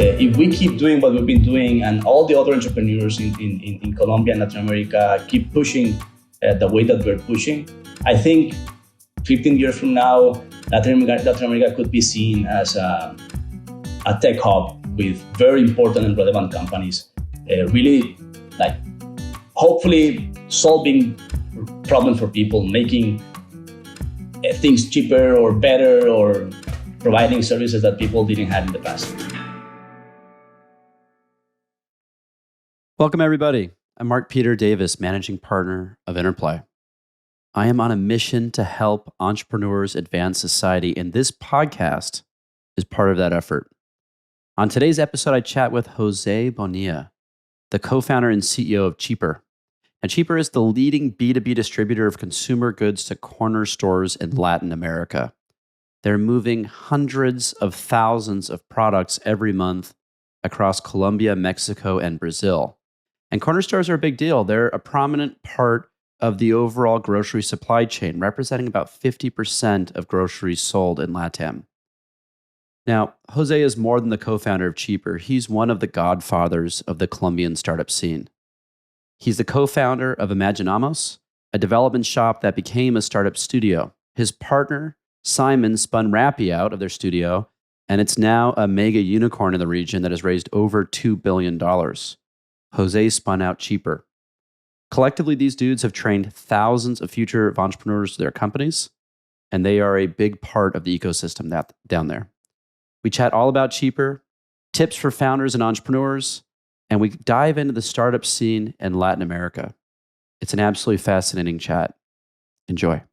if we keep doing what we've been doing and all the other entrepreneurs in Colombia and Latin America keep pushing the way that we're pushing, I think 15 years from now, Latin America could be seen as a tech hub with very important and relevant companies, really like hopefully solving problems for people, making things cheaper or better or providing services that people didn't have in the past. Welcome, everybody. I'm Mark Peter Davis, managing partner of Interplay. I am on a mission to help entrepreneurs advance society, and this podcast is part of that effort. On today's episode, I chat with Jose Bonilla, the co-founder and CEO of Cheaper. And Cheaper is the leading B2B distributor of consumer goods to corner stores in Latin America. They're moving hundreds of thousands of products every month across Colombia, Mexico, and Brazil. And corner stores are a big deal. They're a prominent part of the overall grocery supply chain, representing about 50% of groceries sold in LATAM. Now, Jose is more than the co-founder of Cheaper. He's one of the godfathers of the Colombian startup scene. He's the co-founder of Imaginamos, a development shop that became a startup studio. His partner, Simon, spun Rappi out of their studio, and it's now a mega unicorn in the region that has raised over $2 billion. Jose spun out Cheaper. Collectively, these dudes have trained thousands of future entrepreneurs to their companies, and they are a big part of the ecosystem down there. We chat all about Cheaper, tips for founders and entrepreneurs, and we dive into the startup scene in Latin America. It's an absolutely fascinating chat. Enjoy.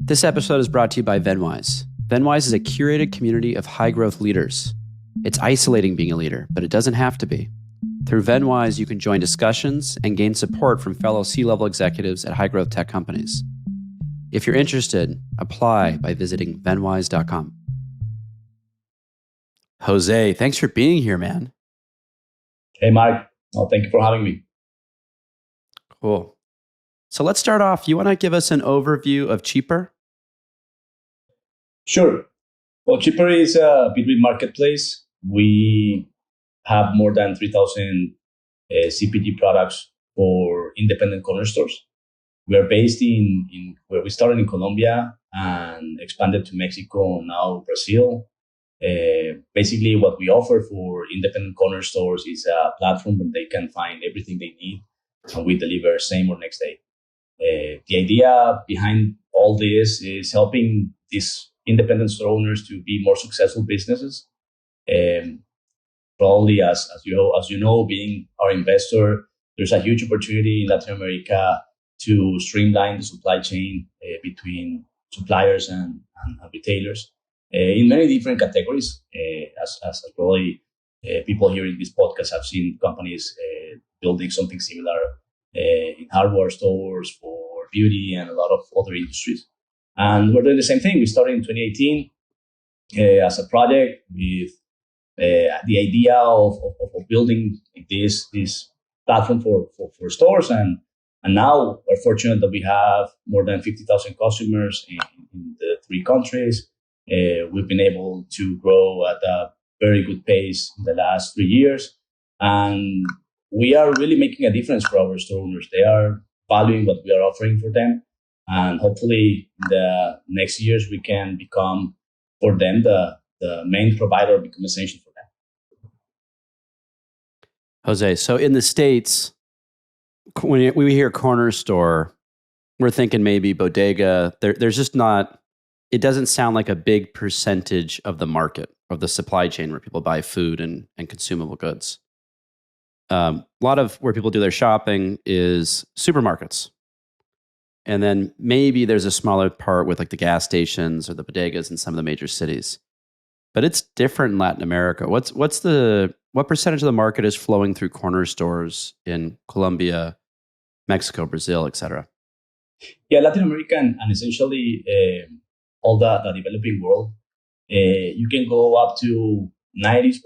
This episode is brought to you by Venwise. Venwise is a curated community of high-growth leaders. It's isolating being a leader, but it doesn't have to be. Through Venwise, you can join discussions and gain support from fellow C-level executives at high-growth tech companies. If you're interested, apply by visiting venwise.com. Jose, thanks for being here, man. Hey, Mark. Well, thank you for having me. Cool. So let's start off. You want to give us an overview of Cheaper? Sure. Well, Cheaper is a B2B marketplace. We have more than 3,000 CPG products for independent corner stores. We are based in where we started in Colombia and expanded to Mexico, now Brazil. Basically, what we offer for independent corner stores is a platform where they can find everything they need, and we deliver same or next day. The idea behind all this is helping these independent store owners to be more successful businesses. Probably as you know, being our investor, there's a huge opportunity in Latin America to streamline the supply chain between suppliers and retailers in many different categories. As probably people here in this podcast have seen companies building something similar in hardware stores for beauty and a lot of other industries. And we're doing the same thing. We started in 2018 as a project with the idea of building this platform for stores. And now we're fortunate that we have more than 50,000 customers in the 3 countries. We've been able to grow at a very good pace in the last 3 years. And we are really making a difference for our store owners. They are valuing what we are offering for them. And hopefully in the next years, we can become for them the main provider, become essential for them. Jose, so in the States, when we hear corner store, we're thinking maybe bodega. There's just not, it doesn't sound like a big percentage of the market, of the supply chain where people buy food and consumable goods. A lot of where people do their shopping is supermarkets. And then maybe there's a smaller part with like the gas stations or the bodegas in some of the major cities. But it's different in Latin America. What percentage of the market is flowing through corner stores in Colombia, Mexico, Brazil, et cetera? Yeah, Latin America and essentially all the developing world, you can go up to 90%,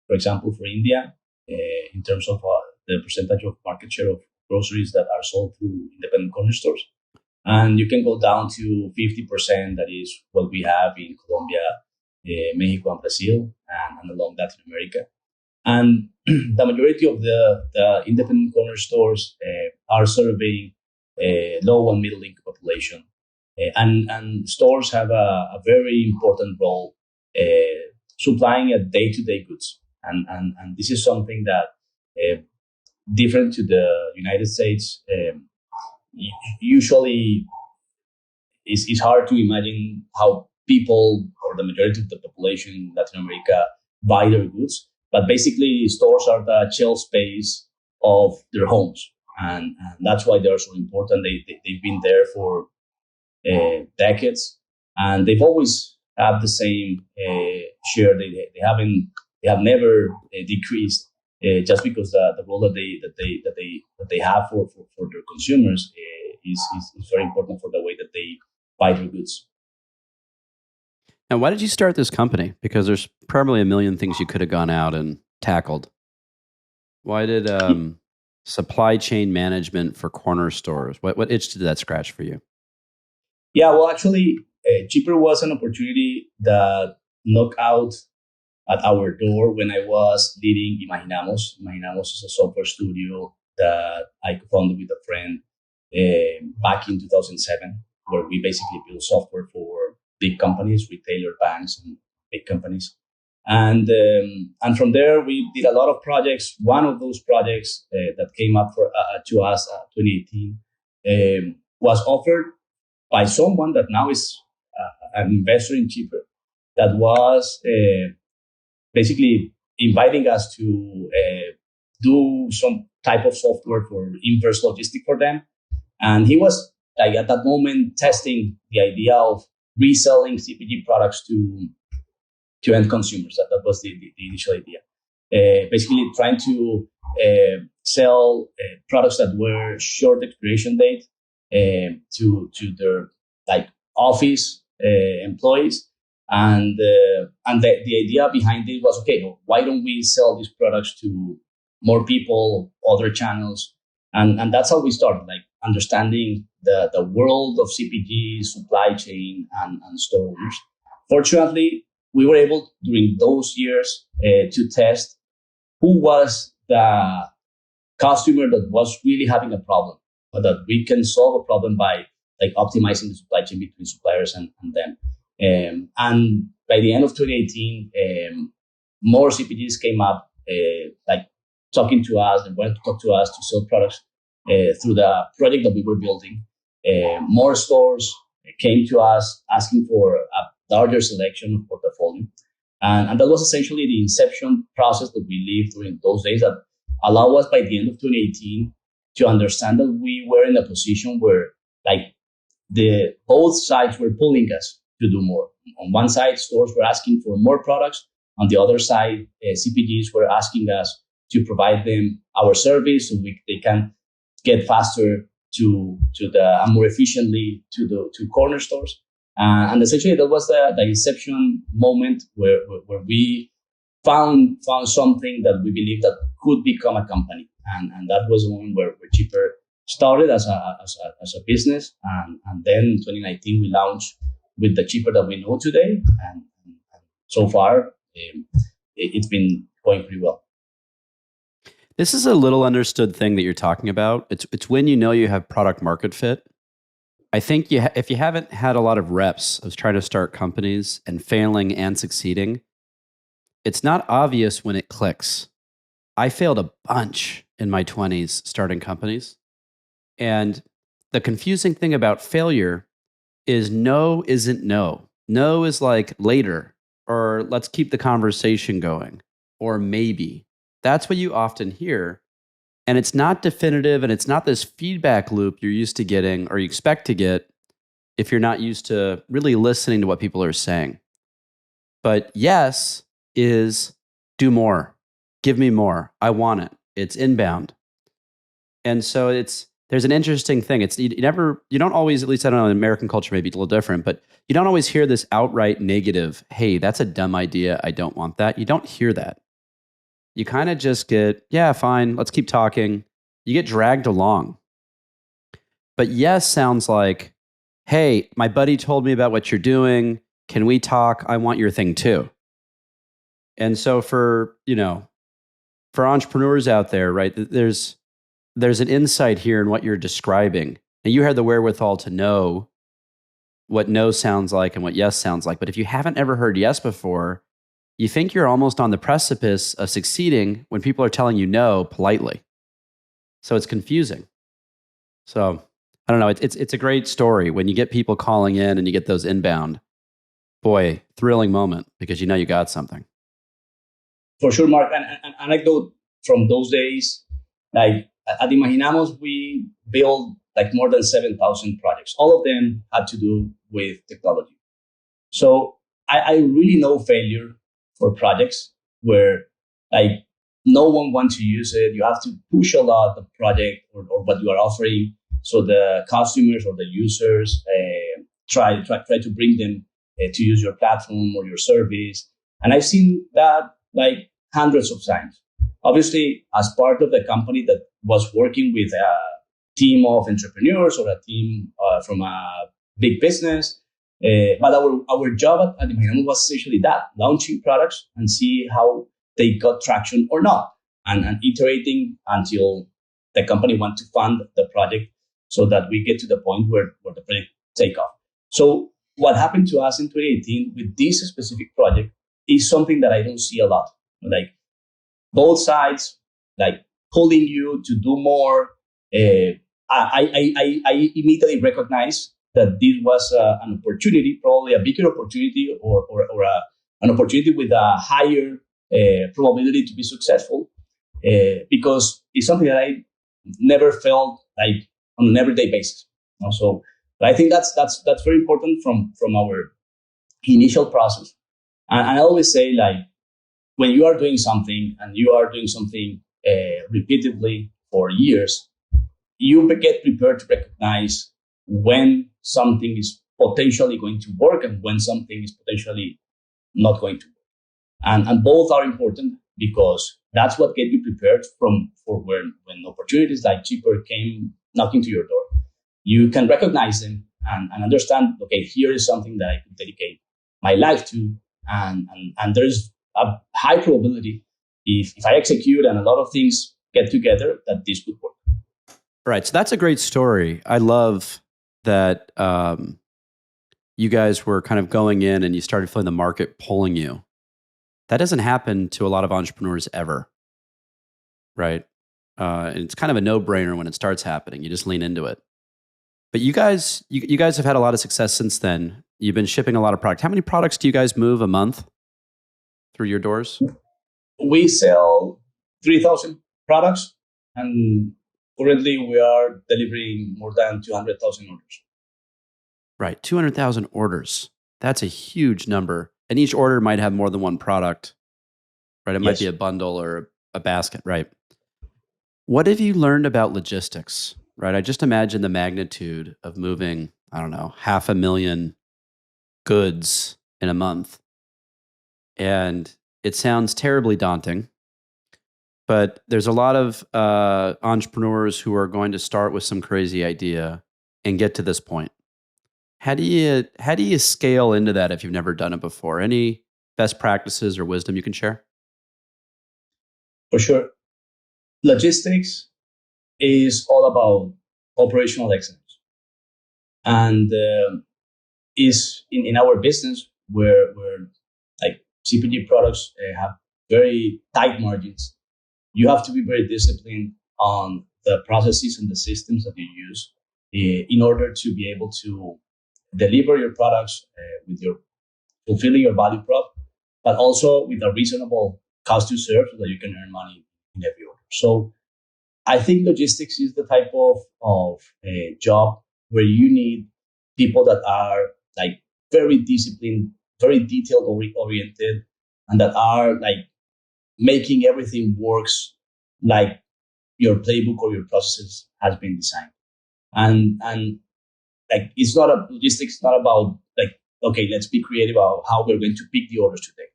for example, for India, in terms of the percentage of market share of groceries that are sold through independent corner stores. And you can go down to 50%. That is what we have in Colombia, Mexico, and Brazil, and along Latin America. And the majority of the independent corner stores are serving low and middle income population. And stores have a very important role supplying a day-to-day goods. And this is something that different to the United States. Usually it's hard to imagine how people or the majority of the population in Latin America buy their goods. But basically, stores are the shelf space of their homes. And that's why they're so important. They've been there for decades, and they've always have the same share. They have never decreased just because the role that they have for their consumers is very important for the way that they buy their goods. Now, why did you start this company? Because there's probably a million things you could have gone out and tackled. Why did supply chain management for corner stores? What itch did that scratch for you? Yeah, well, actually, Cheaper was an opportunity that knocked out at our door when I was leading Imaginamos. Imaginamos is a software studio that I co-founded with a friend back in 2007, where we basically build software for big companies, retailer, banks, and big companies. And from there, we did a lot of projects. One of those projects that came up to us 2018 was offered by someone that now is an investor in Cheaper, that was basically inviting us to do some type of software for inverse logistics for them. And he was like at that moment testing the idea of reselling CPG products to end consumers. That was the initial idea. Basically trying to sell products that were short expiration date to their like office employees. And the idea behind it was, okay, why don't we sell these products to more people, other channels? And that's how we started, like understanding the world of CPG, supply chain, and store owners. Fortunately, we were able during those years to test who was the customer that was really having a problem, but that we can solve a problem by like optimizing the supply chain between suppliers and them. And by the end of 2018, more CPGs came up, like talking to us and wanted to talk to us to sell products through the project that we were building. More stores came to us asking for a larger selection of portfolio. And that was essentially the inception process that we lived during those days that allowed us by the end of 2018 to understand that we were in a position where like both sides were pulling us to do more. On one side, stores were asking for more products. On the other side, CPGs were asking us to provide them our service so they can get faster to and more efficiently to corner stores. And essentially, that was the inception moment where we found something that we believed that could become a company. And that was the moment where Cheaper started as a business. And then in 2019, we launched with the Cheaper that we know today. And so far, it's been going pretty well. This is a little understood thing that you're talking about. It's when you know you have product market fit. I think if you haven't had a lot of reps of trying to start companies and failing and succeeding, it's not obvious when it clicks. I failed a bunch in my 20s starting companies. And the confusing thing about failure is no isn't no. No is like later, or let's keep the conversation going, or maybe. That's what you often hear. And it's not definitive, and it's not this feedback loop you're used to getting or you expect to get if you're not used to really listening to what people are saying. But yes is do more. Give me more. I want it. It's inbound. And so there's an interesting thing. You don't always, at least I don't know, in American culture maybe it's a little different, but you don't always hear this outright negative, hey, that's a dumb idea. I don't want that. You don't hear that. You kind of just get, yeah, fine, let's keep talking. You get dragged along. But yes sounds like hey, my buddy told me about what you're doing. Can we talk? I want your thing too. And so for entrepreneurs out there, right, there's an insight here in what you're describing. And you had the wherewithal to know what no sounds like and what yes sounds like. But if you haven't ever heard yes before, you think you're almost on the precipice of succeeding when people are telling you no politely. So it's confusing. So I don't know. It's a great story when you get people calling in and you get those inbound. Boy, thrilling moment because you know you got something. For sure, Mark. And an anecdote from those days, like at Imaginamos, we built like more than 7,000 projects. All of them had to do with technology. So I really know failure for projects where like no one wants to use it. You have to push a lot the project or what you are offering, so the customers or the users try to bring them to use your platform or your service. And I've seen that like hundreds of times. Obviously, as part of the company that was working with a team of entrepreneurs or a team from a big business. But our job at Imaginamos was essentially that, launching products and see how they got traction or not, and iterating until the company wants to fund the project so that we get to the point where the project take off. So what happened to us in 2018 with this specific project is something that I don't see a lot. Like both sides, like pulling you to do more. I immediately recognized that this was an opportunity, probably a bigger opportunity or an opportunity with a higher probability to be successful, because it's something that I never felt like on an everyday basis. So I think that's very important from our initial process. And I always say, like, when you are doing something and you are doing something repeatedly for years, you get prepared to recognize when something is potentially going to work and when something is potentially not going to work. And both are important because that's what gets you prepared for when opportunities like Cheaper came knocking to your door. You can recognize them and understand, okay, here is something that I could dedicate my life to. And there's a high probability if I execute and a lot of things get together that this could work. Right. So that's a great story. I love that you guys were kind of going in and you started feeling the market pulling you. That doesn't happen to a lot of entrepreneurs ever. Right. And it's kind of a no-brainer when it starts happening. You just lean into it. But you guys have had a lot of success since then. You've been shipping a lot of product. How many products do you guys move a month through your doors? We sell 3,000 products, and currently we are delivering more than 200,000 orders. Right, 200,000 orders. That's a huge number. And each order might have more than one product, right? It might be a bundle or a basket, right? What have you learned about logistics, right? I just imagine the magnitude of moving, 500,000 goods in a month. And it sounds terribly daunting, but there's a lot of entrepreneurs who are going to start with some crazy idea and get to this point. How do you scale into that if you've never done it before? Any best practices or wisdom you can share? For sure. Logistics is all about operational excellence. And is in our business where like CPG products have very tight margins, you have to be very disciplined on the processes and the systems that you use in order to be able to deliver your products with your fulfilling your value prop, but also with a reasonable cost to serve so that you can earn money in every order. So I think logistics is the type of job where you need people that are like very disciplined, very detailed oriented, and that are like making everything works like your playbook or your processes has been designed. And like it's not a logistics, not about like, okay, let's be creative about how we're going to pick the orders today.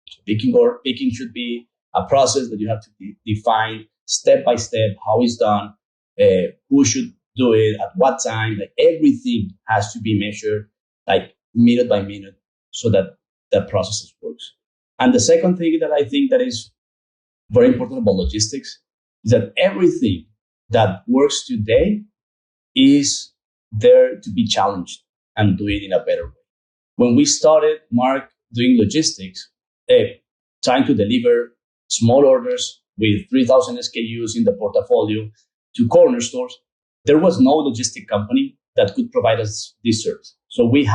So picking should be a process that you have to define step by step how it's done, who should do it, at what time, like everything has to be measured like minute by minute so that the process works. And the second thing that I think that is very important about logistics is that everything that works today is there to be challenged and do it in a better way. When we started, Mark, doing logistics, trying to deliver small orders with 3,000 SKUs in the portfolio to corner stores, there was no logistic company that could provide us this service. So we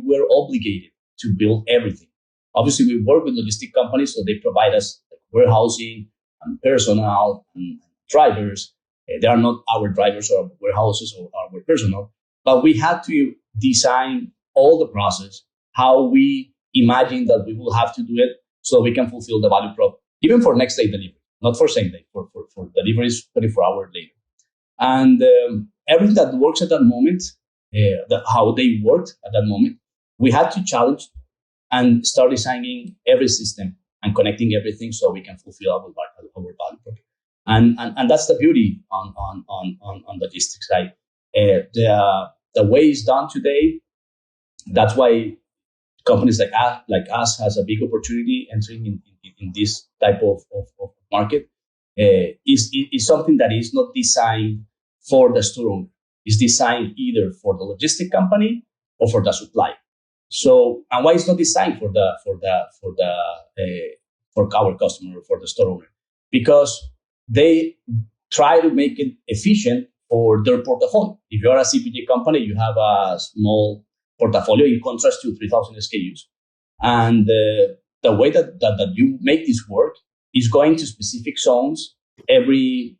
were obligated to build everything. Obviously, we work with logistic companies, so they provide us warehousing and personnel and drivers. They are not our drivers or warehouses or our personnel, but we had to design all the process, how we imagine that we will have to do it so we can fulfill the value prop, even for next day delivery, not for same day, for deliveries 24 hours later. And everything that works at that moment, how they worked at that moment, we had to challenge and start designing every system and connecting everything so we can fulfill our value prop. And that's the beauty on logistics. Like the way it's done today, that's why companies like us has a big opportunity entering in this type of market. Is something that is not designed for the store owner. It's designed either for the logistic company or for the supplier. So, and why it's not designed for our customer or for the store owner? Because they try to make it efficient for their portfolio. If you are a CPG company, you have a small portfolio in contrast to 3,000 SKUs. And the way that you make this work is going to specific zones every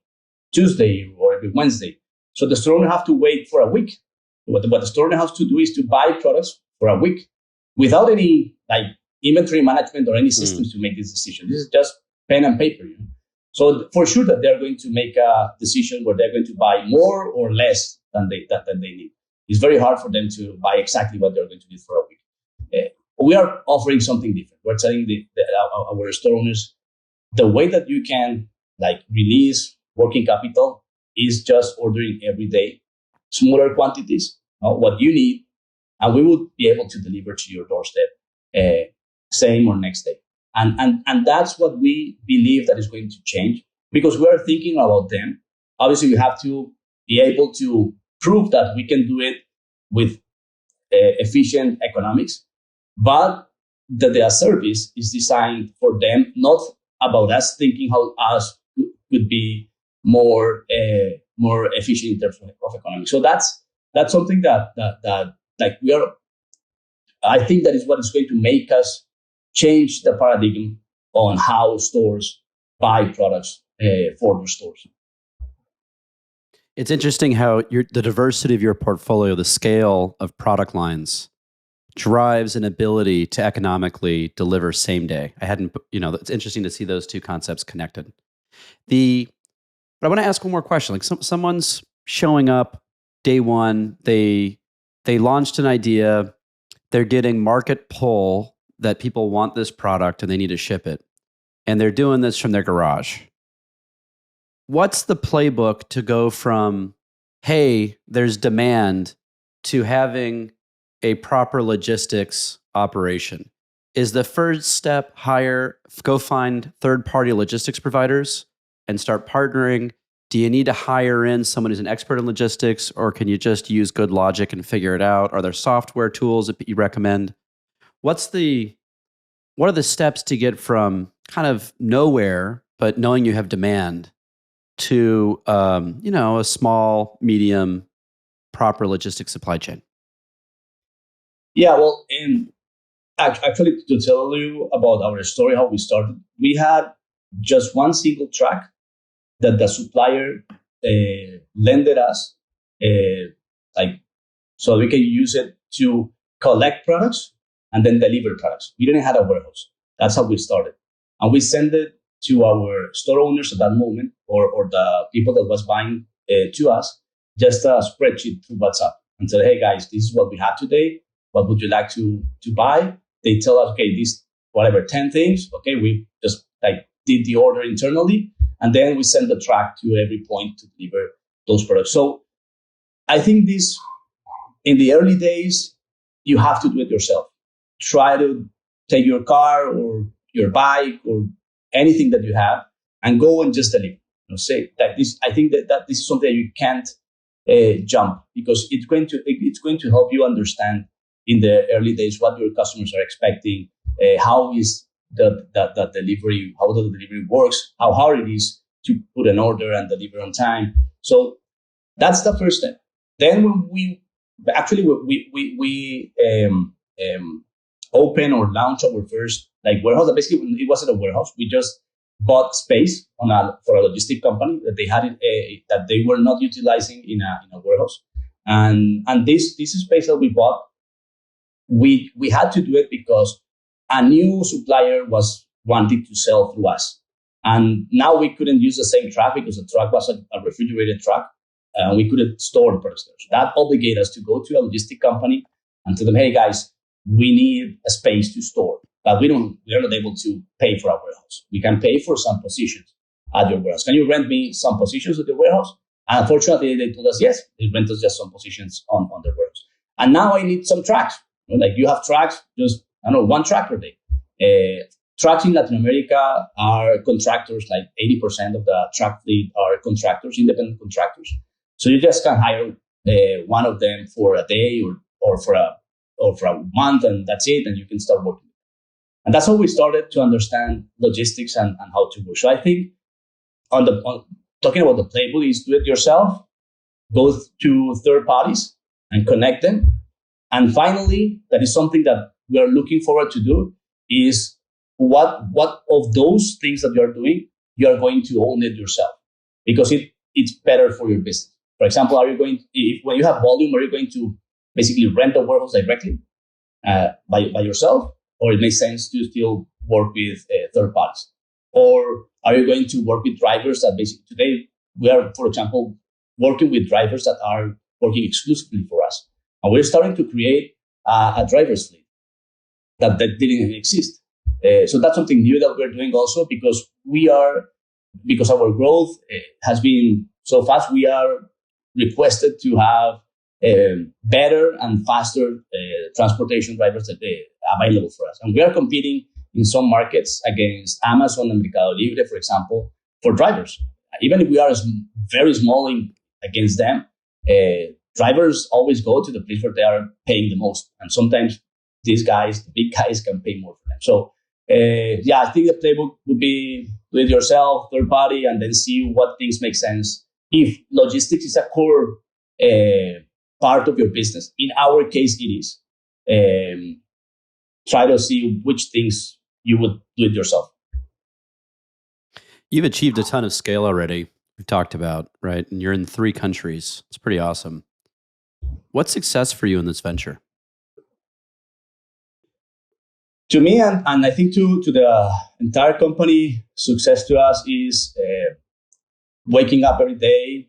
Tuesday or every Wednesday. So the store owner have to wait for a week. What the store owner has to do is to buy products for a week without any like inventory management or any systems to make this decision. This is just pen and paper. You know? So for sure that they're going to make a decision where they're going to buy more or less than they need. It's very hard for them to buy exactly what they're going to need for a week. We are offering something different. We're telling our store owners the way that you can like release working capital is just ordering every day, smaller quantities, what you need, and we would be able to deliver to your doorstep same or next day. And that's what we believe that is going to change because we are thinking about them. Obviously, we have to be able to prove that we can do it with efficient economics, but that the service is designed for them, not about us thinking how us could be more efficient in terms of economics. So that's something that like we are. I think that is what is going to make us change the paradigm on how stores buy products for their stores. It's interesting how the diversity of your portfolio, the scale of product lines, drives an ability to economically deliver same day. It's interesting to see those two concepts connected. But I want to ask one more question. Like someone's showing up day one, they launched an idea, they're getting market pull that people want this product and they need to ship it. And they're doing this from their garage. What's the playbook to go from, hey, there's demand, to having a proper logistics operation? Is the first step go find third-party logistics providers and start partnering? Do you need to hire in someone who's an expert in logistics, or can you just use good logic and figure it out? Are there software tools that you recommend? What are the steps to get from kind of nowhere, but knowing you have demand, to a small, medium, proper logistics supply chain? Yeah, well, and actually, to tell you about our story, how we started, we had just one single track that the supplier lended us, so we can use it to collect products and then deliver products. We didn't have a warehouse. That's how we started, and we sent it to our store owners at that moment, or the people that was buying to us, just a spreadsheet through WhatsApp, and said, "Hey guys, this is what we have today. What would you like to buy?" They tell us, "Okay, these 10 things." Okay, we just did the order internally, and then we send the track to every point to deliver those products. So I think this, in the early days, you have to do it yourself. Try to take your car or your bike or anything that you have and go and just deliver. Say that this. I think that this is something that you can't jump, because it's going to help you understand in the early days what your customers are expecting, how is the delivery, how the delivery works, how hard it is to put an order and deliver on time. So that's the first step. Then when we open or launch our first warehouse. Basically, it wasn't a warehouse. We just bought space for a logistic company that they had that they were not utilizing in a warehouse. And this space that we bought, we had to do it because a new supplier was wanting to sell through us. And now we couldn't use the same truck because the truck was a refrigerated truck. We couldn't store the products there. So that obligated us to go to a logistic company and tell them, hey guys, we need a space to store. But we are not able to pay for our warehouse. We can pay for some positions at your warehouse. Can you rent me some positions at the warehouse? And unfortunately, they told us, yes, they rent us just some positions on the warehouse. And now I need some trucks. Like you have trucks, just, one truck per day. Trucks in Latin America are contractors, like 80% of the truck fleet are contractors, independent contractors. So you just can hire one of them for a day or for a month, and that's it, and you can start working. And that's how we started to understand logistics and how to work. So I think on talking about the playbook is do it yourself, go to third parties and connect them. And finally, that is something that we are looking forward to do is what of those things that you are doing, you are going to own it yourself, because it's better for your business. For example, when you have volume, are you going to basically rent a warehouse directly by yourself? Or it makes sense to still work with third parties? Or are you going to work with drivers that basically today we are, for example, working with drivers that are working exclusively for us. And we're starting to create a driver's fleet that didn't exist. So that's something new that we're doing also because our growth has been so fast, we are requested to have better and faster transportation drivers that available for us. And we are competing in some markets against Amazon and Mercado Libre, for example, for drivers. Even if we are very small against them, drivers always go to the place where they are paying the most. And sometimes these guys, the big guys, can pay more for them. So I think the playbook would be do it yourself, third party, and then see what things make sense. If logistics is a core part of your business, in our case it is, try to see which things you would do it yourself. You've achieved a ton of scale already, we've talked about, right? And you're in 3 countries. It's pretty awesome. What's success for you in this venture? To me, and I think to the entire company, success to us is waking up every day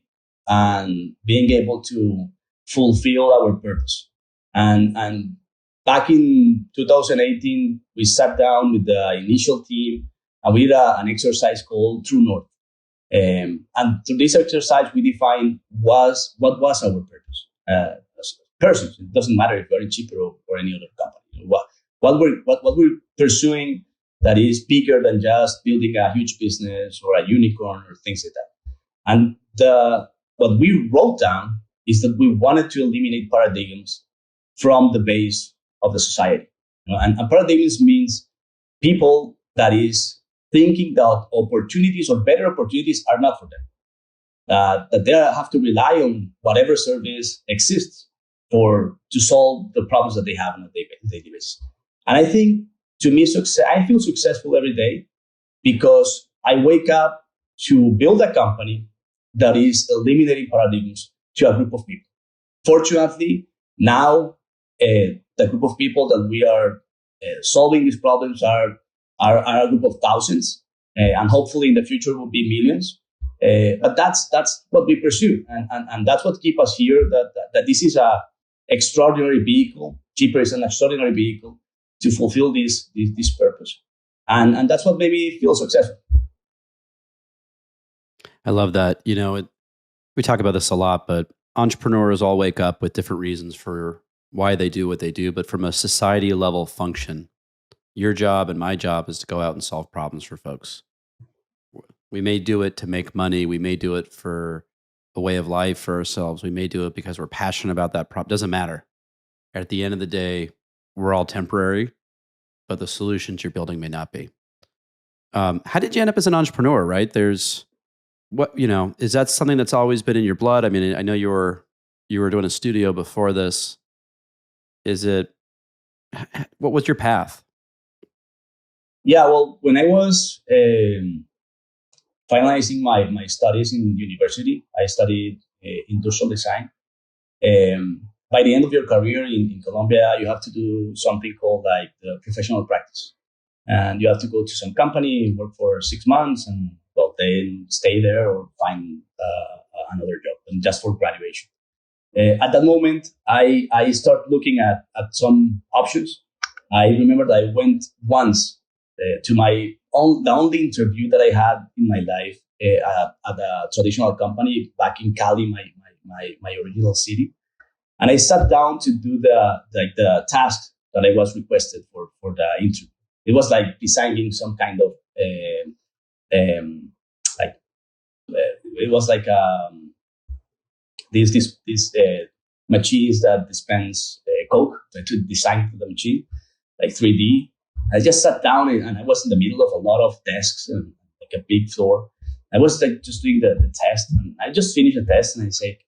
and being able to fulfill our purpose. And back in 2018, we sat down with the initial team and we did an exercise called True North. And through this exercise, we defined what was our purpose as persons. It doesn't matter if you're in Chipro or any other company. What we're pursuing that is bigger than just building a huge business or a unicorn or things like that. And what we wrote down is that we wanted to eliminate paradigms from the base of the society. And paradigms means people that is thinking that opportunities or better opportunities are not for them. That they have to rely on whatever service exists to solve the problems that they have on a daily basis. And I think, to me, I feel successful every day because I wake up to build a company that is eliminating paradigms to a group of people. Fortunately, now the group of people that we are solving these problems are a group of thousands, and hopefully in the future will be millions. But that's what we pursue, and that's what keeps us here. That this is a extraordinary vehicle. Cheaper is an extraordinary vehicle to fulfill this purpose. And that's what made me feel successful. I love that. We talk about this a lot, but entrepreneurs all wake up with different reasons for why they do what they do, but from a society level function, your job and my job is to go out and solve problems for folks. We may do it to make money. We may do it for a way of life for ourselves. We may do it because we're passionate about that problem. Doesn't matter. At the end of the day, we're all temporary, but the solutions you're building may not be. How did you end up as an entrepreneur, right? Is that something that's always been in your blood? I mean, I know you were doing a studio before this. What was your path? Yeah, well, when I was finalizing my studies in university, I studied industrial design. By the end of your career in Colombia, you have to do something called like the professional practice. And you have to go to some company, work for 6 months, and then stay there or find another job, and just for graduation. At that moment, I started looking at some options. I remember that I went once to the only interview that I had in my life at a traditional company back in Cali, my original city. And I sat down to do the task that I was requested for the interview. It was like designing some kind of it was like these machines that dispense Coke to design for the machine, like 3D. I just sat down and I was in the middle of a lot of desks and like a big floor. I was like just doing the test, and I just finished the test and I say,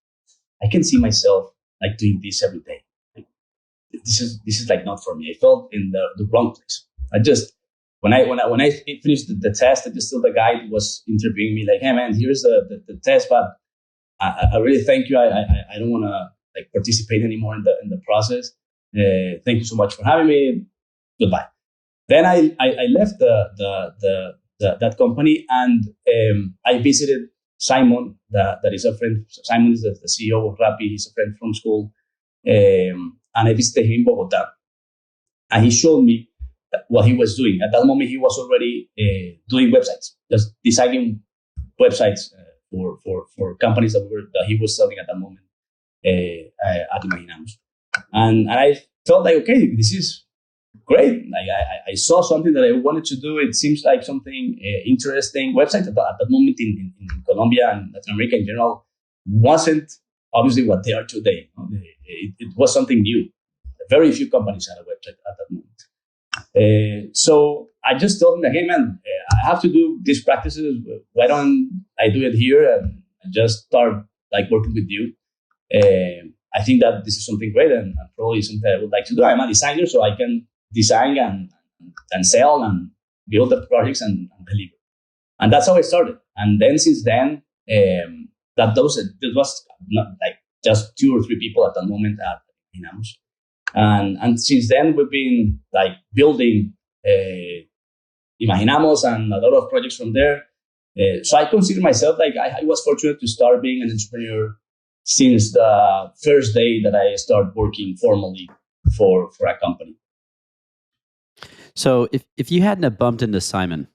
I can see myself like doing this every day. Like, this is like not for me. I felt in the wrong place. I just when I finished the test, I just told the guy who was interviewing me like, hey man, here's the test, but I really thank you. I don't want to like participate anymore in the process. Thank you so much for having me. Goodbye. Then I left that company, and I visited Simon, that is a friend. Simon is the CEO of Rappi. He's a friend from school, and I visited him in Bogota, and he showed me what he was doing. At that moment, he was already doing websites, just designing websites for companies that he was selling at that moment at Imaginamos. And I felt like, okay, this is great. Like I saw something that I wanted to do. It seems like something interesting. Websites at that moment in Colombia and Latin America in general wasn't obviously what they are today. It was something new. Very few companies had a website at that moment. So I just told him, hey man, I have to do these practices. Why don't I do it here and just start like working with you? I think that this is something great and probably something I would like to do. I'm a designer, so I can design and sell and build the projects and deliver. And that's how I started. And then since then, it was not like just 2 or 3 people at the moment at Imaginamos. And since then, we've been like building Imaginamos and a lot of projects from there. So I consider myself like I was fortunate to start being an entrepreneur since the first day that I started working formally for a company. So if you hadn't have bumped into Simon,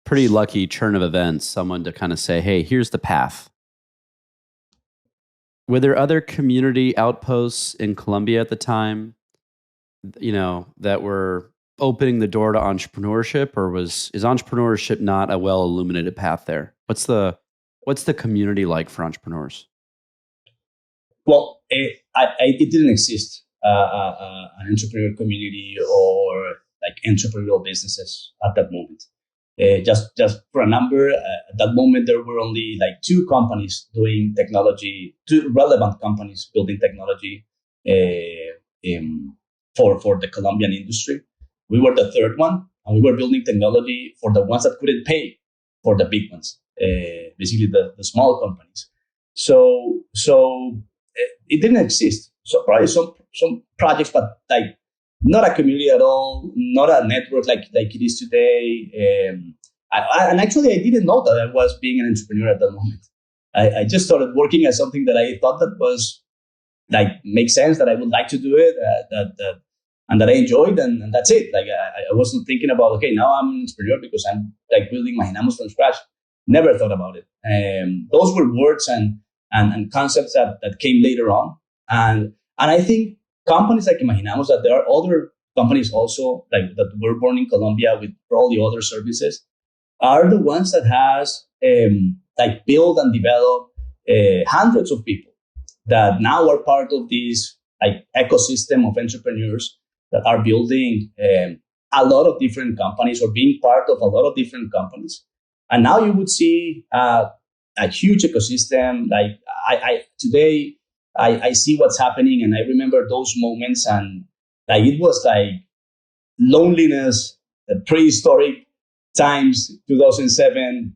pretty lucky turn of events, someone to kind of say, hey, here's the path. Were there other community outposts in Colombia at the time, that were opening the door to entrepreneurship, or is entrepreneurship not a well illuminated path there? What's the community like for entrepreneurs? Well, it didn't exist an entrepreneur community or like entrepreneurial businesses at that moment. Just for a number, at that moment there were only like 2 companies doing technology, 2 relevant companies building technology for the Colombian industry. We were the 3rd one, and we were building technology for the ones that couldn't pay for the big ones, basically the small companies. So it didn't exist. So probably some projects, but like not a community at all, not a network like it is today. And actually, I didn't know that I was being an entrepreneur at that moment. I just started working as something that I thought that was like makes sense, that I would like to do it, and that I enjoyed, and that's it. Like I wasn't thinking about, okay, now I'm an entrepreneur because I'm like building Imaginamos from scratch. Never thought about it. Those were words and and concepts that came later on. And I think companies like Imaginamos, that there are other companies also like that were born in Colombia with probably other services, are the ones that has like built and developed hundreds of people that now are part of this like ecosystem of entrepreneurs that are building a lot of different companies or being part of a lot of different companies. And now you would see a huge ecosystem. Like today, I see what's happening, and I remember those moments, and like it was like loneliness, prehistoric times, 2007.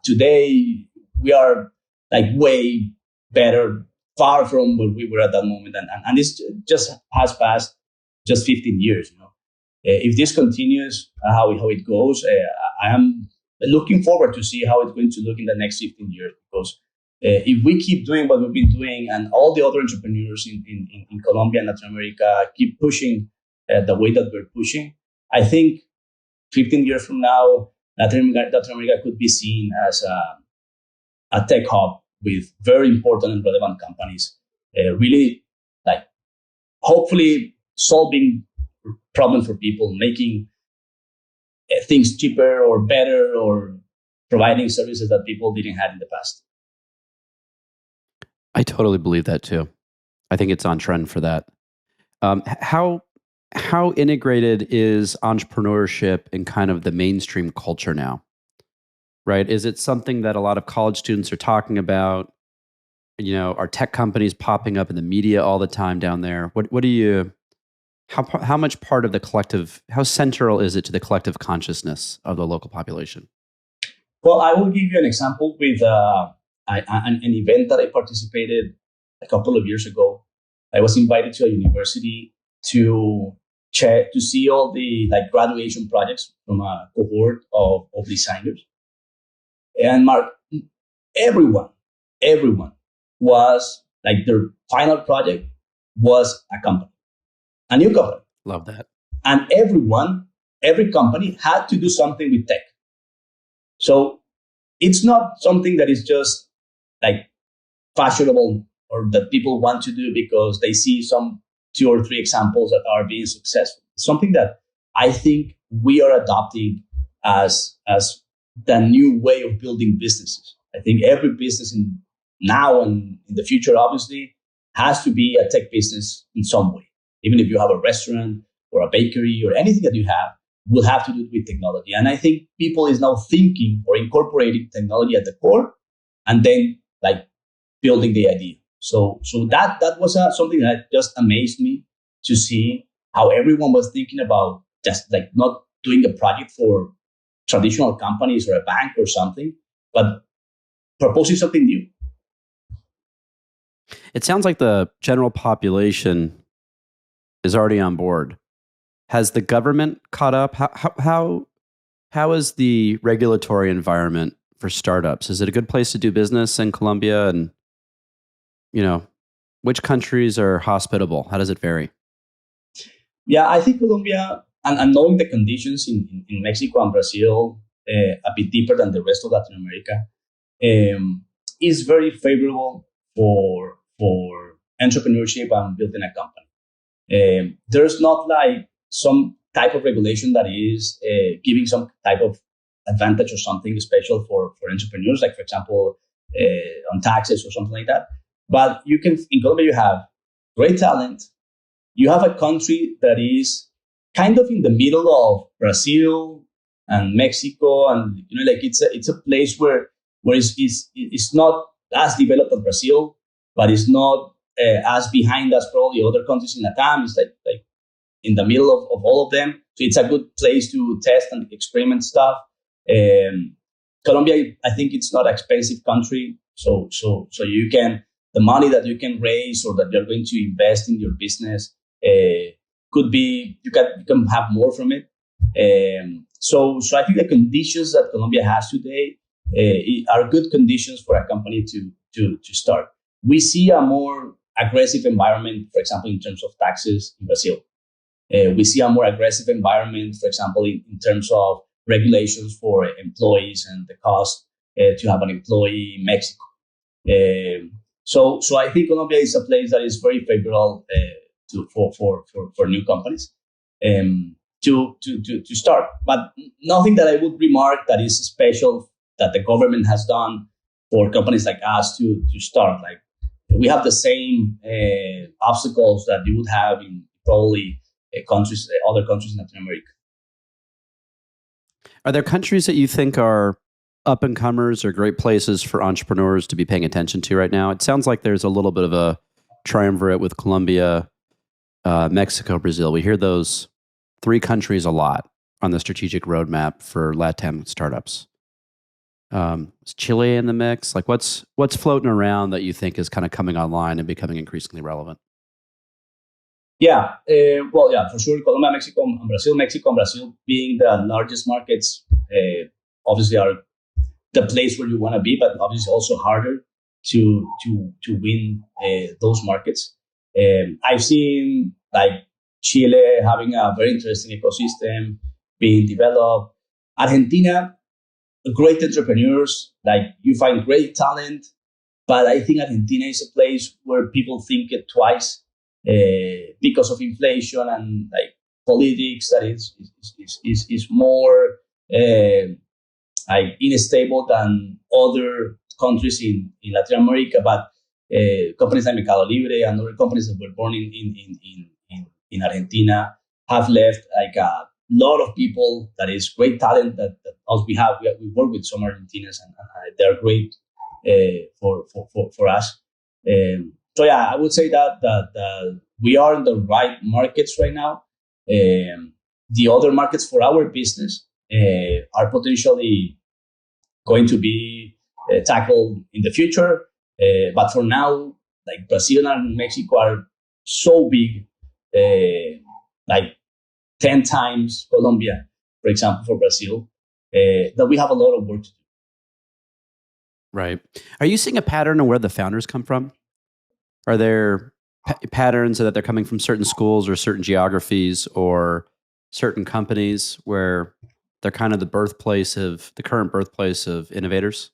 Today we are like way better, far from where we were at that moment, and this just has passed just 15 years. If this continues, how it goes, I am looking forward to see how it's going to look in the next 15 years, because if we keep doing what we've been doing, and all the other entrepreneurs in Colombia and Latin America keep pushing the way that we're pushing, I think 15 years from now, Latin America could be seen as a tech hub with very important and relevant companies, really like hopefully solving problems for people, making things cheaper or better, or providing services that people didn't have in the past. I totally believe that too. I think it's on trend for that. How integrated is entrepreneurship in kind of the mainstream culture now? Right? Is it something that a lot of college students are talking about? Are tech companies popping up in the media all the time down there? What do you? How much part of the collective? How central is it to the collective consciousness of the local population? Well, I will give you an example with an event that I participated a couple of years ago. I was invited to a university to see all the like graduation projects from a cohort of designers. And Mark, everyone was like, their final project was a new company. Love that. And every company had to do something with tech. So it's not something that is just like fashionable or that people want to do because they see some 2 or 3 examples that are being successful. It's something that I think we are adopting as the new way of building businesses. I think every business now and in the future, obviously, has to be a tech business in some way. Even if you have a restaurant or a bakery or anything that you have, will have to do it with technology. And I think people is now thinking or incorporating technology at the core, and then like building the idea. So that was something that just amazed me to see how everyone was thinking about just like not doing a project for traditional companies or a bank or something, but proposing something new. It sounds like the general population is already on board. Has the government caught up? How is the regulatory environment for startups? Is it a good place to do business in Colombia? And, which countries are hospitable? How does it vary? Yeah, I think Colombia, and knowing the conditions in Mexico and Brazil a bit deeper than the rest of Latin America, is very favorable for entrepreneurship and building a company. There's not like some type of regulation that is giving some type of advantage or something special for entrepreneurs, like for example, on taxes or something like that. But in Colombia, you have great talent. You have a country that is kind of in the middle of Brazil and Mexico, and like it's a place where it's not as developed as Brazil, but it's not as behind as probably other countries in LATAM. It's like in the middle of all of them. So it's a good place to test and experiment stuff. Colombia, I think it's not an expensive country. So you can, the money that you can raise or that you're going to invest in your business could be, you can have more from it. So I think the conditions that Colombia has today are good conditions for a company to start. We see a more aggressive environment, for example, in terms of taxes in Brazil. We see a more aggressive environment, for example, in terms of regulations for employees and the cost to have an employee in Mexico. So I think Colombia is a place that is very favorable for new companies to start. But nothing that I would remark that is special that the government has done for companies like us to start. Like we have the same obstacles that you would have in probably other countries in Latin America. Are there countries that you think are up and comers or great places for entrepreneurs to be paying attention to right now? It sounds like there's a little bit of a triumvirate with Colombia, Mexico, Brazil. We hear those three countries a lot on the strategic roadmap for LATAM startups. Is Chile in the mix? Like what's floating around that you think is kind of coming online and becoming increasingly relevant? Yeah, for sure. Colombia, Mexico, and Brazil. Mexico and Brazil being the largest markets, obviously are the place where you want to be, but obviously also harder to win those markets. I've seen like Chile having a very interesting ecosystem being developed. Argentina, great entrepreneurs, like you find great talent, but I think Argentina is a place where people think it twice because of inflation and like politics that is more like unstable than other countries in Latin America. But companies like Mercado Libre and other companies that were born in Argentina have left like a lot of people that is great talent that also we work with some Argentinians and they're great for us. So yeah, I would say that we are in the right markets right now. The other markets for our business are potentially going to be tackled in the future. But for now, like Brazil and Mexico are so big, like 10 times Colombia, for example, for Brazil, that we have a lot of work to do. Right. Are you seeing a pattern of where the founders come from? Are there patterns that they're coming from certain schools or certain geographies or certain companies where they're kind of the current birthplace of innovators?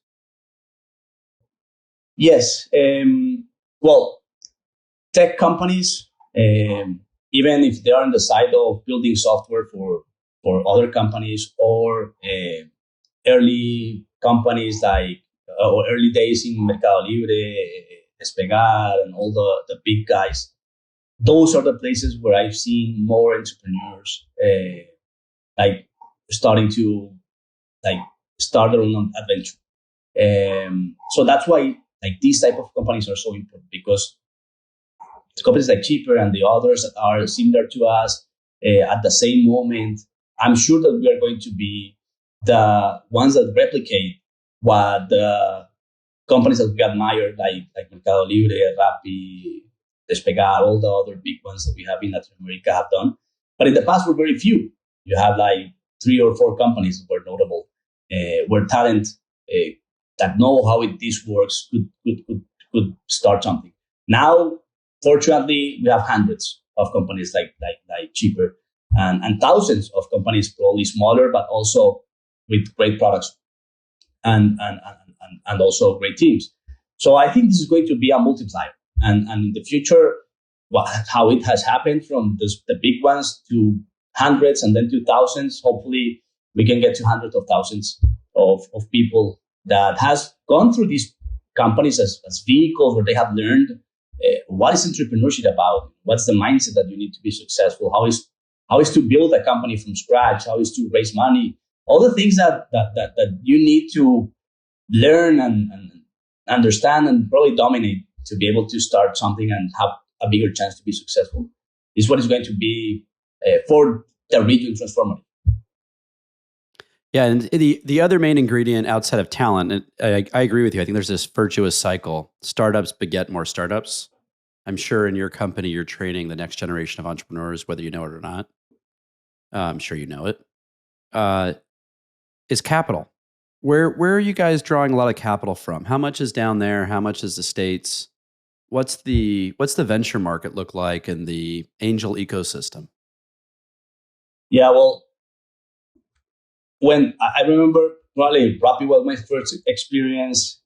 Yes. Well, tech companies, even if they are on the side of building software for other companies or early companies like or early days in Mercado Libre, Despegar, and all the big guys, those are the places where I've seen more entrepreneurs like starting to like start their own adventure. So that's why like these type of companies are so important, because companies like Cheaper and the others that are similar to us at the same moment, I'm sure that we are going to be the ones that replicate what the companies that we admire, like Mercado Libre, Rappi, Despegar, all the other big ones that we have in Latin America have done. But in the past, were very few. You have like 3 or 4 companies that were notable, where talent that know how this works could start something. Now, fortunately, we have hundreds of companies like Cheaper and thousands of companies, probably smaller, but also with great products and also great teams. So I think this is going to be a multiplier. And in the future, how it has happened from the big ones to hundreds and then to thousands, hopefully we can get to hundreds of thousands of people that has gone through these companies as vehicles where they have learned what is entrepreneurship about, what's the mindset that you need to be successful, how is to build a company from scratch, how is to raise money, all the things that you need to learn and understand and probably dominate to be able to start something and have a bigger chance to be successful is what is going to be for the region transformative. Yeah, and the other main ingredient outside of talent, and I agree with you. I think there's this virtuous cycle. Startups beget more startups. I'm sure in your company, you're training the next generation of entrepreneurs, whether you know it or not. I'm sure you know it. Is capital. Where are you guys drawing a lot of capital from? How much is down there? How much is the States? What's the venture market look like in the angel ecosystem? Yeah, well, when I remember probably Rappi was my first experience.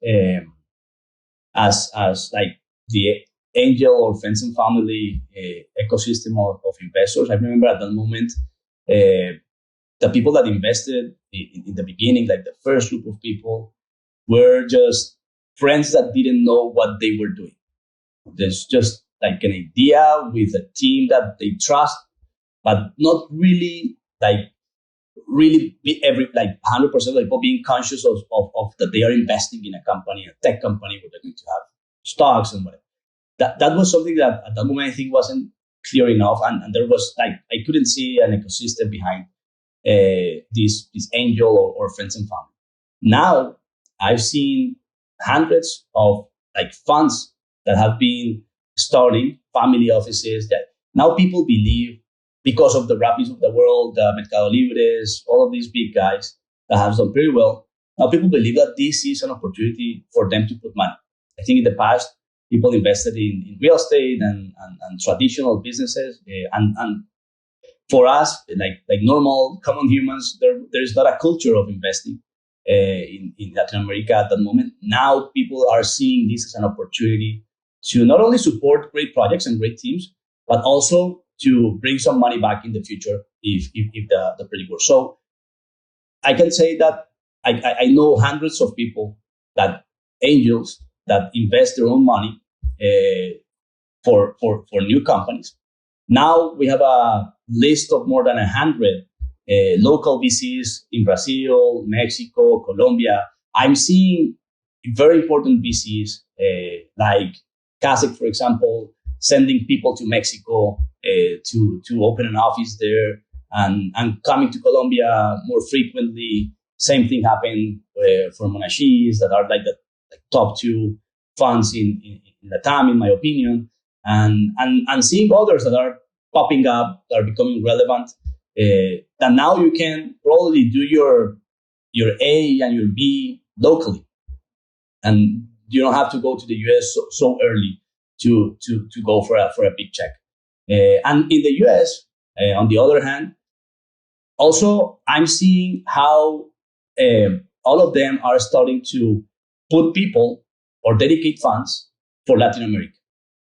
as like the angel or friends and family ecosystem of investors. I remember at that moment, the people that invested in the beginning, like the first group of people, were just friends that didn't know what they were doing. There's just like an idea with a team that they trust, but not really like really be every like 100% of people being conscious of that they are investing in a company, a tech company where they're going to have stocks and whatever. That was something that at that moment I think wasn't clear enough, and there was like I couldn't see an ecosystem behind this angel or friends and family. Now I've seen hundreds of like funds that have been starting family offices that now people believe because of the Rappis of the world, the Mercado Libres, all of these big guys that have done pretty well. Now people believe that this is an opportunity for them to put money. I think in the past, people invested in real estate and traditional businesses. And for us, like normal common humans, there's not a culture of investing in Latin America at that moment. Now people are seeing this as an opportunity to not only support great projects and great teams, but also to bring some money back in the future if the project works. So I can say that I know hundreds of people, that angels that invest their own money for new companies. Now we have a list of more than 100 local VCs in Brazil, Mexico, Colombia. I'm seeing very important VCs like Kasek, for example, sending people to Mexico to open an office there, and coming to Colombia more frequently. Same thing happened for Monashis, that are like the top two funds in LATAM, in my opinion, and seeing others that are popping up, that are becoming relevant. That now you can probably do your A and your B locally, and you don't have to go to the US so early to go for a big check. And in the US, on the other hand, also I'm seeing how all of them are starting to put people or dedicate funds for Latin America.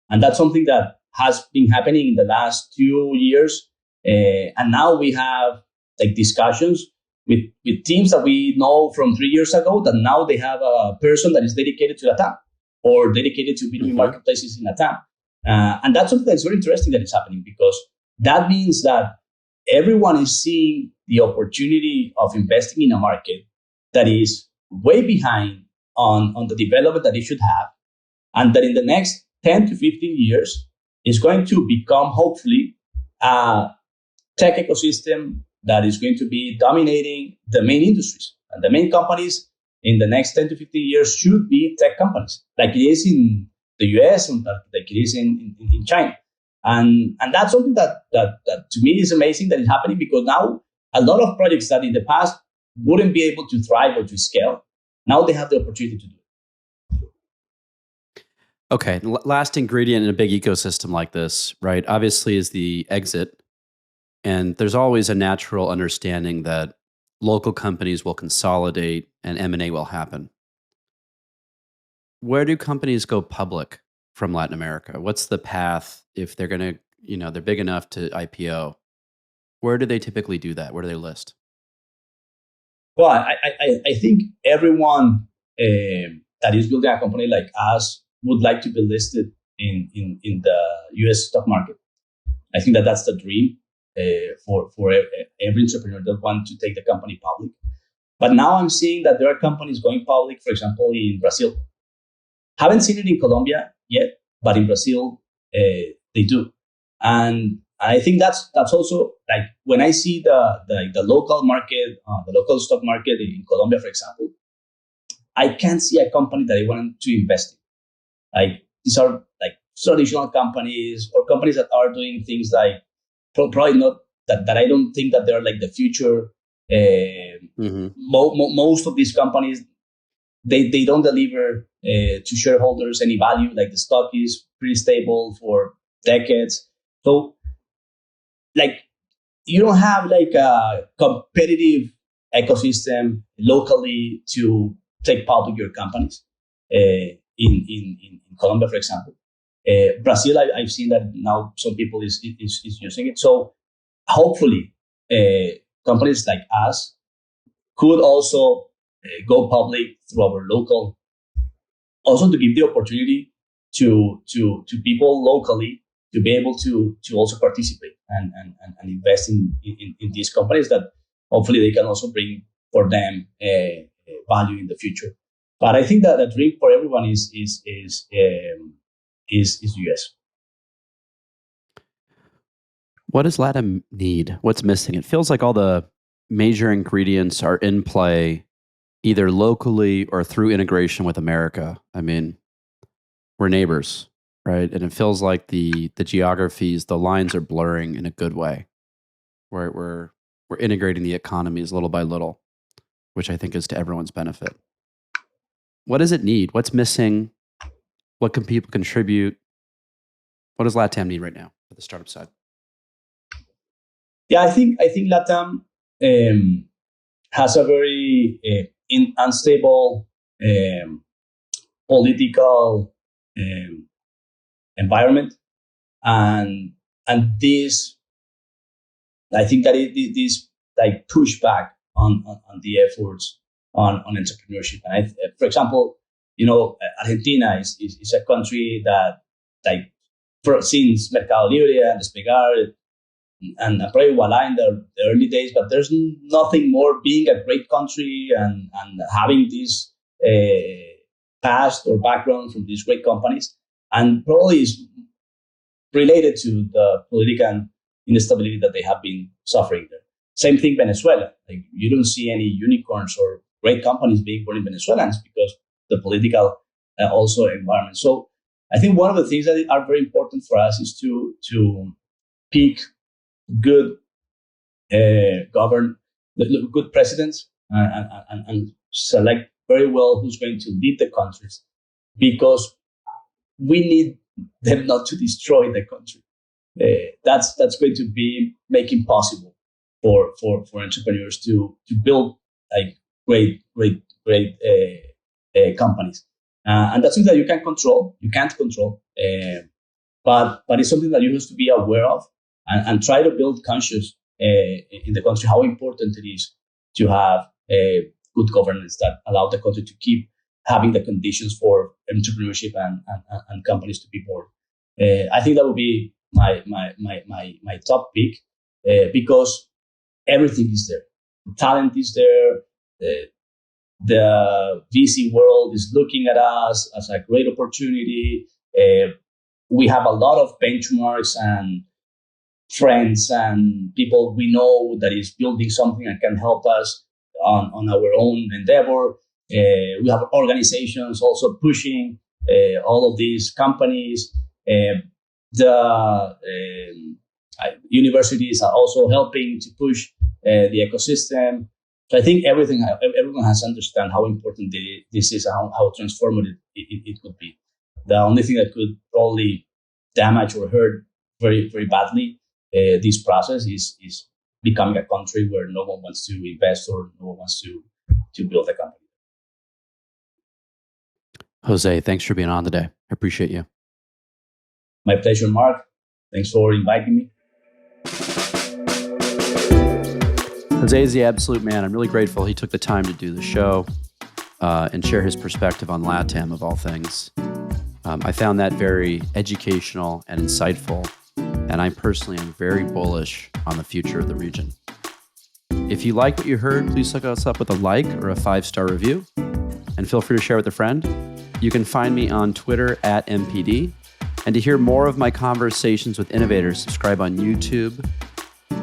And that's something that has been happening in the last 2 years. And now we have like discussions with teams that we know from 3 years ago, that now they have a person that is dedicated to LATAM or dedicated to B2B marketplaces in LATAM. And that's something that's very interesting that is happening, because that means that everyone is seeing the opportunity of investing in a market that is way behind on the development that it should have, and that in the next 10 to 15 years is going to become, hopefully, a tech ecosystem that is going to be dominating the main industries. And the main companies in the next 10 to 15 years should be tech companies, like it is in the US and like it is in China. And that's something that to me is amazing that is happening, because now a lot of projects that in the past wouldn't be able to thrive or to scale, now they have the opportunity to do it. Okay, last ingredient in a big ecosystem like this, right, obviously is the exit. And there's always a natural understanding that local companies will consolidate and M&A will happen. Where do companies go public from Latin America? What's the path if they're going to, they're big enough to IPO? Where do they typically do that? Where do they list? Well, I think everyone that is building a company like us would like to be listed in the US stock market. I think that that's the dream for every entrepreneur that wants to take the company public. But now I'm seeing that there are companies going public, for example, in Brazil. Haven't seen it in Colombia yet, but in Brazil, they do. And I think that's also like when I see the local market, the local stock market in Colombia, for example, I can't see a company that I want to invest in. Like these are like traditional companies or companies that are doing things like probably not that I don't think that they're like the future. Most of these companies, they don't deliver to shareholders any value. Like the stock is pretty stable for decades. So like you don't have like a competitive ecosystem locally to take public your companies. in Colombia, for example. Brazil, I've seen that now some people is using it. So hopefully, companies like us could also go public through our local, also to give the opportunity to people locally to be able to also participate and invest in these companies that hopefully they can also bring for them value in the future. But I think that the dream for everyone is US. What does LATAM need? What's missing? It feels like all the major ingredients are in play either locally or through integration with America. I mean, we're neighbors, right? And it feels like the geographies, the lines are blurring in a good way. We're integrating the economies little by little, which I think is to everyone's benefit. What does it need? What's missing? What can people contribute? What does LATAM need right now for the startup side? Yeah, I think LATAM has a very unstable political environment, and this, I think that this like pushback on the efforts on entrepreneurship. And for example, Argentina is a country that like since Mercado Libre and Despegar and probably Walla in the early days, but there's nothing more being a great country and having this past or background from these great companies, and probably is related to the political instability that they have been suffering there. Same thing Venezuela. Like you don't see any unicorns or great companies being born in Venezuelans because the political also environment. So I think one of the things that are very important for us is to pick good good presidents and select very well who's going to lead the countries, because we need them not to destroy the country. That's going to be making possible for entrepreneurs to build like great companies, and that's something that you can't control, but it's something that you have to be aware of and try to build conscious in the country how important it is to have good governance that allow the country to keep having the conditions for entrepreneurship and companies to be born. I think that would be my top pick, because everything is there. The talent is there. The VC world is looking at us as a great opportunity. We have a lot of benchmarks and friends and people we know that is building something and can help us on our own endeavor. We have organizations also pushing all of these companies. The universities are also helping to push the ecosystem. So I think everyone has to understand how important this is, how transformative it could be. The only thing that could probably damage or hurt very, very badly this process is becoming a country where no one wants to invest or no one wants to build a company. Jose, thanks for being on today. I appreciate you. My pleasure, Mark. Thanks for inviting me. Jose is the absolute man. I'm really grateful he took the time to do the show and share his perspective on LATAM of all things. I found that very educational and insightful, and I personally am very bullish on the future of the region. If you like what you heard, please look us up with a like or a 5-star review, and feel free to share with a friend. You can find me on Twitter @MPD. And to hear more of my conversations with innovators, subscribe on YouTube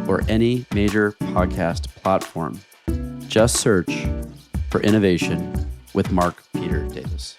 or any major podcast platform. Just search for Innovation with Mark Peter Davis.